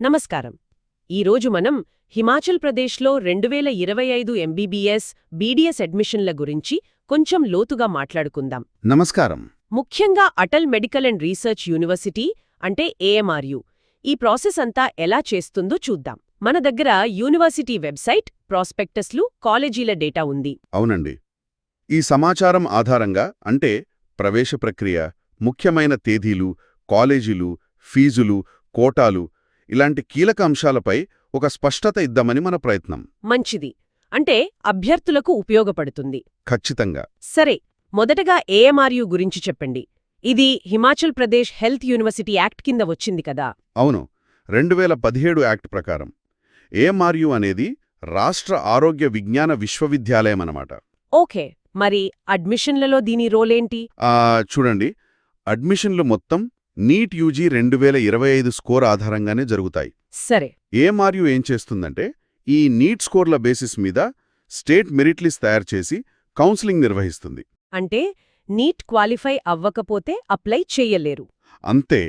నమస్కారం. ఈరోజు మనం హిమాచల్ ప్రదేశ్లో 2025 ఎంబీబీఎస్, బీడీఎస్ అడ్మిషన్ల గురించి కొంచెం లోతుగా మాట్లాడుకుందాం. నమస్కారం. ముఖ్యంగా Atal medical and research university అంటే ఏఎంఆర్యు ఈ ప్రాసెస్ అంతా ఎలా చేస్తుందో చూద్దాం. మన దగ్గర యూనివర్సిటీ వెబ్సైట్, ప్రాస్పెక్టస్లు, కాలేజీల డేటా ఉంది. అవునండి. ఈ సమాచారం ఆధారంగా అంటే ప్రవేశ ప్రక్రియ, ముఖ్యమైన తేదీలు, కాలేజీలు, ఫీజులు, కోటాలు ఇలాంటి కీలక అంశాలపై ఒక స్పష్టత ఇద్దామని మన ప్రయత్నం. మంచిది. అంటే అభ్యర్థులకు ఉపయోగపడుతుంది. ఖచ్చితంగా. సరే, మొదటగా ఏఎంఆర్యు గురించి చెప్పండి. ఇది Himachal Pradesh health university act కింద వచ్చింది కదా? అవును. 2017 యాక్ట్ ప్రకారం ఏఎంఆర్యు అనేది రాష్ట్ర ఆరోగ్య విజ్ఞాన విశ్వవిద్యాలయమన్నమాట. ఓకే, మరి అడ్మిషన్లలో దీని రోలేంటి? చూడండి, అడ్మిషన్లు మొత్తం నీట్ యూజీ 2025 స్కోర్ ఆధారంగానే జరుగుతాయి. సరే. ఏఎంఆర్యు ఏం చేస్తుందంటే ఈ నీట్ స్కోర్ల బేసిస్ మీద స్టేట్ మెరిట్ లిస్ట్ తయారు చేసి కౌన్సిలింగ్ నిర్వహిస్తుంది. అంటే నీట్ క్వాలిఫై అవ్వకపోతే అప్లై చెయ్యలేరు. అంతే.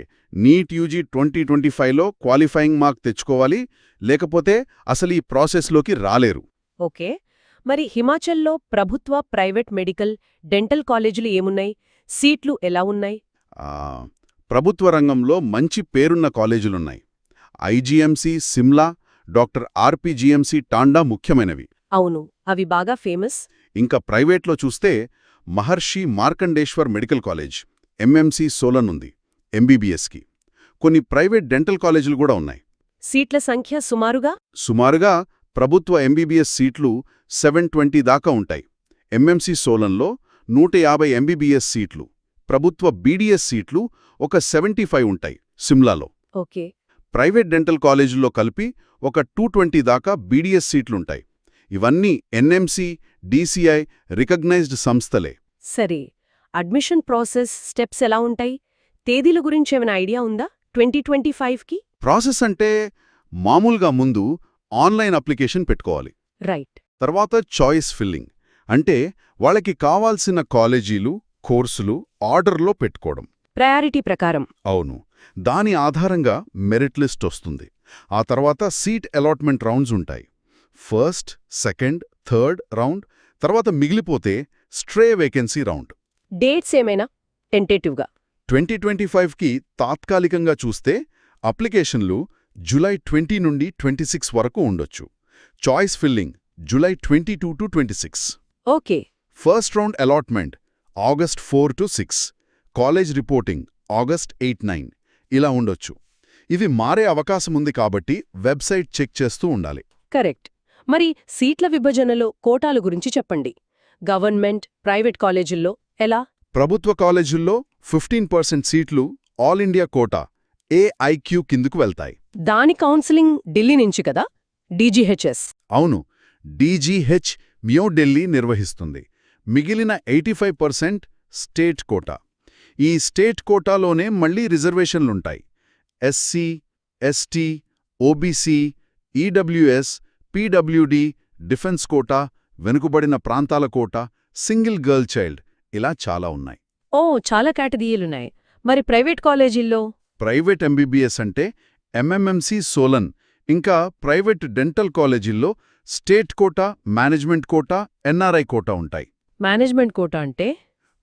నీట్ యూజీ 2025లో క్వాలిఫైయింగ్ మార్క్ తెచ్చుకోవాలి, లేకపోతే అసలు ఈ ప్రాసెస్లోకి రాలేరు. ఓకే, మరి హిమాచల్లో ప్రభుత్వ, ప్రైవేట్ మెడికల్, డెంటల్ కాలేజీలు ఏమున్నాయి? సీట్లు ఎలా ఉన్నాయి? ప్రభుత్వ రంగంలో మంచి పేరున్న కాలేజీలున్నాయి. ఐజీఎంసీ సిమ్లా, డాక్టర్ ఆర్పీజీఎంసీ టాండా ముఖ్యమైనవి. అవును, అవి బాగా ఫేమస్. ఇంకా ప్రైవేట్లో చూస్తే Maharishi Markandeshwar medical college, MMC Solan ఉంది ఎంబీబీఎస్కి. కొన్ని ప్రైవేట్ డెంటల్ కాలేజీలు కూడా ఉన్నాయి. సీట్ల సంఖ్య సుమారుగా ప్రభుత్వ ఎంబీబీఎస్ సీట్లు 720 దాకా ఉంటాయి. ఎంఎంసీ సోలన్లో 150 ఎంబీబీఎస్ సీట్లు, ప్రభుత్వ బీడీఎస్ సీట్లు ఒక 75 ఉంటాయి సిమ్లాలో. ఓకే. ప్రైవేట్ డెంటల్ కాలేజీల్లో కలిపి ఒక 220 దాకా బీడీఎస్ సీట్లుంటాయి. ఇవన్నీ ఎన్ఎంసీ, డీసీఐ రికగ్నైజ్డ్ సంస్థలే. సరే, అడ్మిషన్ ప్రాసెస్ స్టెప్స్ ఎలా ఉంటాయి? తేదీల గురించేమైనా ఐడియా ఉందా 2025కి? ప్రాసెస్ అంటే మామూలుగా ముందు ఆన్లైన్ అప్లికేషన్ పెట్టుకోవాలి. రైట్. తర్వాత చాయిస్ ఫిల్లింగ్ అంటే వాళ్ళకి కావాల్సిన కాలేజీలు, కోర్సులు ఆర్డర్లో పెట్టుకోవడం. ప్రయారిటీ ప్రకారం. అవును. దాని ఆధారంగా మెరిట్ లిస్ట్ వస్తుంది. ఆ తర్వాత సీట్ అలాట్మెంట్ రౌండ్స్ ఉంటాయి. ఫస్ట్, సెకండ్, థర్డ్ రౌండ్, తర్వాత మిగిలిపోతే స్ట్రే వేకెన్సీ రౌండ్. డేట్స్ ఏమైనా టెంటేటివ్గా? 2025కి తాత్కాలికంగా చూస్తే అప్లికేషన్లు జూలై 20 నుండి 26 వరకు ఉండొచ్చు. Choice filling July 22 to 26. Okay. First round allotment August 4 to 6. College reporting August 8-9 ఇలా ఉండొచ్చు. ఇవి మారే అవకాశముంది కాబట్టి వెబ్సైట్ చెక్ చేస్తూ ఉండాలి. కరెక్ట్. మరి సీట్ల విభజనలో కోటాల గురించి చెప్పండి. గవర్నమెంట్, ప్రైవేట్ కాలేజీల్లో ఎలా? ప్రభుత్వ కాలేజీల్లో 15% సీట్లు ఆల్ ఇండియా కోటా ఏఐక్యూ కిందుకు వెళ్తాయి. దాని కౌన్సిలింగ్ ఢిల్లీ నుంచి కదా? డీజీహెచ్ఎస్. అవును, డీజీహెచ్ న్యూఢిల్లీ నిర్వహిస్తుంది. మిగిలిన 85% స్టేట్ కోటా. ఈ స్టేట్ కోటాలోనే మళ్లీ రిజర్వేషన్లుంటాయి. SC, ST, OBC, EWS, PWD, defence quota, వెనుకబడిన ప్రాంతాల కోటా, సింగిల్ గర్ల్ చైల్డ్ ఇలా చాలా ఉన్నాయి. ఓ, చాలా కేటగిరీలున్నాయి. మరి ప్రైవేట్ కాలేజీల్లో? ప్రైవేట్ ఎంబీబీఎస్ అంటే ఎంఎంఎంసీ సోలన్, ఇంకా ప్రైవేట్ డెంటల్ కాలేజీల్లో state quota, management quota, NRI quota ఉంటాయి. మేనేజ్మెంట్ కోటా అంటే?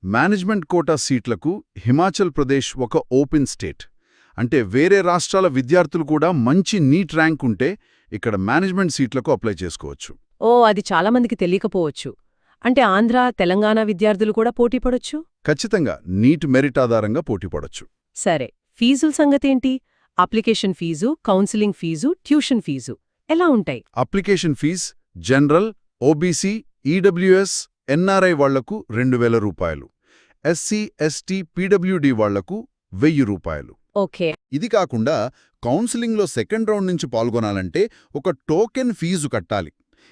మేనేజ్మెంట్ కోటా సీట్లకు హిమాచల్ ప్రదేశ్ ఒక ఓపెన్ స్టేట్. అంటే వేరే రాష్ట్రాల విద్యార్థులు కూడా మంచి నీట్ ర్యాంక్ ఉంటే ఇక్కడ మేనేజ్మెంట్ సీట్లకు అప్లై చేసుకోవచ్చు. ఓ, అది చాలామందికి తెలియకపోవచ్చు. అంటే ఆంధ్ర, తెలంగాణ విద్యార్థులు కూడా పోటీపడొచ్చు? ఖచ్చితంగా నీట్ మెరిట్ ఆధారంగా పోటీపడొచ్చు. సరే, ఫీజుల సంగతేంటి? Application fee, counselling fee, tuition fee ఎలా ఉంటాయి? Application fee general, OBC, EWS, NRI వాళ్లకు 2000 రూపాయలు, ఎస్సీ, ఎస్టీ, పీడబ్ల్యూడీ వాళ్లకు 1000 రూపాయలు. ఓకే. ఇది కాకుండా కౌన్సిలింగ్లో సెకండ్ రౌండ్ నుంచి పాల్గొనాలంటే ఒక టోకెన్ ఫీజు కట్టాలి.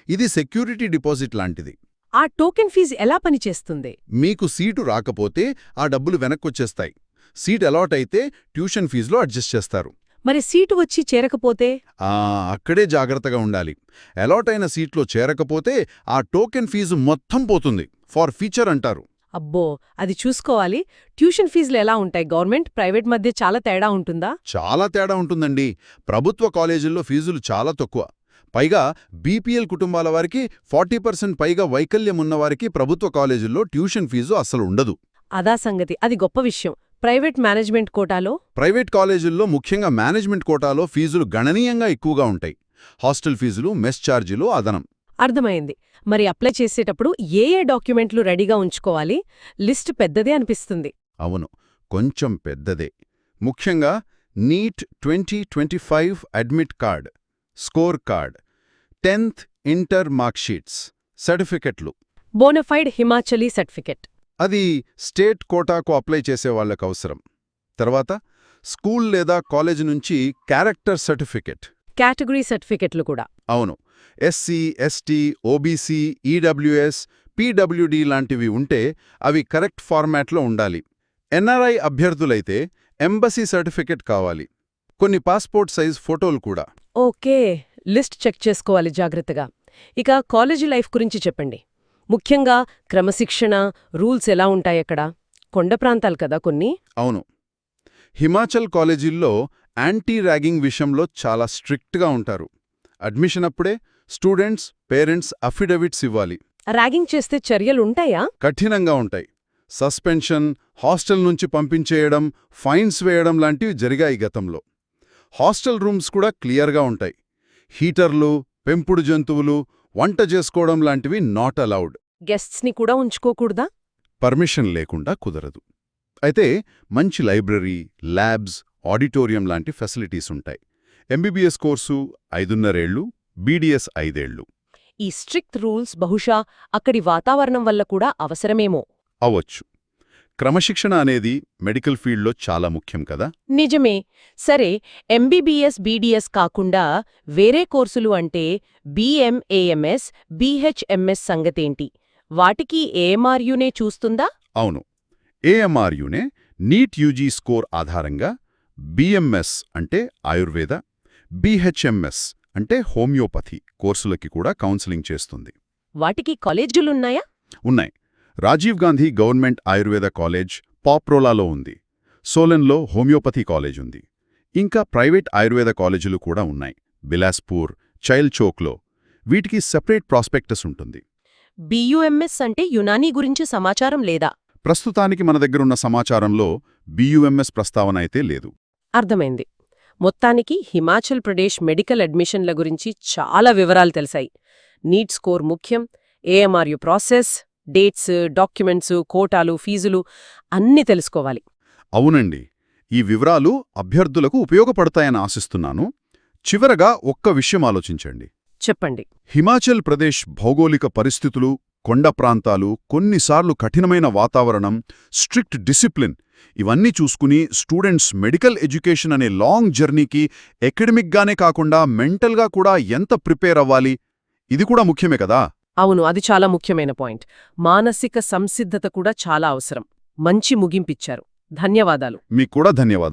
ఇది సెక్యూరిటీ డిపాజిట్ లాంటిది. ఆ టోకెన్ ఫీజు ఎలా పనిచేస్తుంది? మీకు సీటు రాకపోతే ఆ డబ్బులు వెనక్కొచ్చేస్తాయి. సీట్ అలాట్ అయితే ట్యూషన్ ఫీజులో అడ్జస్ట్ చేస్తారు. మరి సీటు వచ్చి చేరకపోతే? అక్కడే జాగ్రత్తగా ఉండాలి. అలాట్ అయిన సీట్లో చేరకపోతే ఆ టోకెన్ ఫీజు మొత్తం పోతుంది. ఫార్ ఫ్యూచర్ అంటారు. అబ్బో అది చూసుకోవాలి. ట్యూషన్ ఫీజులు ఎలా ఉంటాయి? గవర్నమెంట్, ప్రైవేట్ మధ్య చాలా తేడా ఉంటుందా? చాలా తేడా ఉంటుందండి. ప్రభుత్వ కాలేజీల్లో ఫీజులు చాలా తక్కువ. పైగా బీపీఎల్ కుటుంబాల వారికి 40% పైగా వైకల్యం ఉన్నవారికి ప్రభుత్వ కాలేజీల్లో ట్యూషన్ ఫీజు అసలు ఉండదు. అదా సంగతి. అది గొప్ప విషయం. ప్రైవేట్ మేనేజ్మెంట్ కోటాలో? ప్రైవేట్ కాలేజీల్లో ముఖ్యంగా మేనేజ్మెంట్ కోటాలో ఫీజులు గణనీయంగా ఎక్కువగా ఉంటాయి. హాస్టల్ ఫీజులు, మెస్ ఛార్జీలు అదనం. అర్థమైంది. మరి అప్లై చేసేటప్పుడు ఏ డాక్యుమెంట్లు రెడీగా ఉంచుకోవాలి? లిస్ట్ పెద్దదే అనిపిస్తుంది. అవును, కొంచెం పెద్దదే. ముఖ్యంగా NEET 2025 admit card, score card, 10th inter marksheets, సర్టిఫికెట్లు. Bonafide Himachali certificate. అది స్టేట్ కోటాకు అప్లై చేసే వాళ్ళకు అవసరం. తర్వాత స్కూల్ లేదా కాలేజ్ నుంచి క్యారెక్టర్ సర్టిఫికెట్. కేటగిరీ సర్టిఫికెట్లు కూడా. అవును, SC, ST, OBC, EWS, PWD లాంటివి ఉంటే అవి కరెక్ట్ ఫార్మాట్లో ఉండాలి. ఎన్ఆర్ఐ అభ్యర్థులైతే ఎంబసీ సర్టిఫికెట్ కావాలి. కొన్ని పాస్పోర్ట్ సైజ్ ఫోటోలు కూడా. ఓకే, లిస్ట్ చెక్ చేసుకోవాలి జాగ్రత్తగా. ఇక కాలేజీ లైఫ్ గురించి చెప్పండి. ముఖ్యంగా క్రమశిక్షణ, రూల్స్ ఎలా ఉంటాయక్కడ? కొండ ప్రాంతాలు కదా కొన్ని. అవును, హిమాచల్ కాలేజీల్లో యాంటీ ర్యాగింగ్ విషయంలో చాలా స్ట్రిక్ట్గా ఉంటారు. అడ్మిషన్ అప్పుడే స్టూడెంట్స్, పేరెంట్స్ అఫిడవిట్స్ ఇవ్వాలి. ర్యాగింగ్ చేస్తే చర్యలుంటాయా? కఠినంగా ఉంటాయి. సస్పెన్షన్, హాస్టల్ నుంచి పంపించేయడం, ఫైన్స్ వేయడం లాంటివి జరిగాయి గతంలో. హాస్టల్ రూమ్స్ కూడా క్లియర్గా ఉంటాయి. హీటర్లు, పెంపుడు జంతువులు, వంట చేసుకోవడం లాంటివి నాట్ అలౌడ్. గెస్ట్స్ని కూడా ఉంచుకోకూడదా? పర్మిషన్ లేకుండా కుదరదు. అయితే మంచి లైబ్రరీ, ల్యాబ్స్, ఆడిటోరియం లాంటి ఫెసిలిటీస్ ఉంటాయి. ఎంబీబీఎస్ కోర్సు 5.5 ఏళ్లు, బీడీఎస్ 5 ఏళ్లు. ఈ స్ట్రిక్ట్ రూల్స్ బహుశా అక్కడి వాతావరణం వల్ల కూడా అవసరమేమో. అవ్వచ్చు. క్రమశిక్షణ అనేది మెడికల్ ఫీల్డ్లో చాలా ముఖ్యం కదా. నిజమే. సరే, ఎంబీబీఎస్, బీడీఎస్ కాకుండా వేరే కోర్సులు అంటే బీఎంఏఎంఎస్, బీహెచ్ఎంఎస్ సంగతేంటి? వాటికి ఏఎంఆర్యూనే చూస్తుందా? అవును, ఏఎంఆర్యూనే నీట్ యూజీ స్కోర్ ఆధారంగా బీఎంఎస్ అంటే ఆయుర్వేద, బీహెచ్ఎంఎస్ అంటే హోమియోపతి కోర్సులకి కూడా కౌన్సిలింగ్ చేస్తుంది. వాటికి కాలేజీలున్నాయా? ఉన్నాయి. రాజీవ్ గాంధీ గవర్నమెంట్ ఆయుర్వేద కాలేజ్ పాప్రోలాలో ఉంది. సోలెన్లో హోమియోపతి కాలేజ్ ఉంది. ఇంకా ప్రైవేట్ ఆయుర్వేద కాలేజీలు కూడా ఉన్నాయి. బిలాస్పూర్, చైల్డ్ చౌక్లో. వీటికి సెపరేట్ ప్రాస్పెక్టస్ ఉంటుంది. బీయూఎంఎస్ అంటే యునానీ గురించి సమాచారం లేదా? ప్రస్తుతానికి మన దగ్గరున్న సమాచారంలో బీయూఎంఎస్ ప్రస్తావన అయితే లేదు. అర్థమైంది. మొత్తానికి హిమాచల్ ప్రదేశ్ మెడికల్ అడ్మిషన్ల గురించి చాలా వివరాలు తెలిసాయి. నీట్ స్కోర్ ముఖ్యం, ఏఎంఆర్యు ప్రాసెస్, డేట్స్, డాక్యుమెంట్స్, కోటాలు, ఫీజులు అన్నీ తెలుసుకోవాలి. అవునండి, ఈ వివరాలు అభ్యర్థులకు ఉపయోగపడతాయని ఆశిస్తున్నాను. చివరగా ఒక్క విషయం ఆలోచించండి. చెప్పండి. హిమాచల్ ప్రదేశ్ భౌగోళిక పరిస్థితులు, కొండ ప్రాంతాలు, కొన్నిసార్లు కఠినమైన వాతావరణం, స్ట్రిక్ట్ డిసిప్లిన్ ఇవన్నీ చూసుకుని స్టూడెంట్స్ మెడికల్ ఎడ్యుకేషన్ అనే లాంగ్ జర్నీకి ఎకడమిక్గానే కాకుండా మెంటల్గా కూడా ఎంత ప్రిపేర్ అవ్వాలి, ఇది కూడా ముఖ్యమే కదా. అవును, అది చాలా ముఖ్యమైన పాయింట్. మానసిక సంసిద్ధత కూడా చాలా అవసరం. మంచి ముగింపిచ్చారు. ధన్యవాదాలు. మీకు కూడా ధన్యవాదాలు.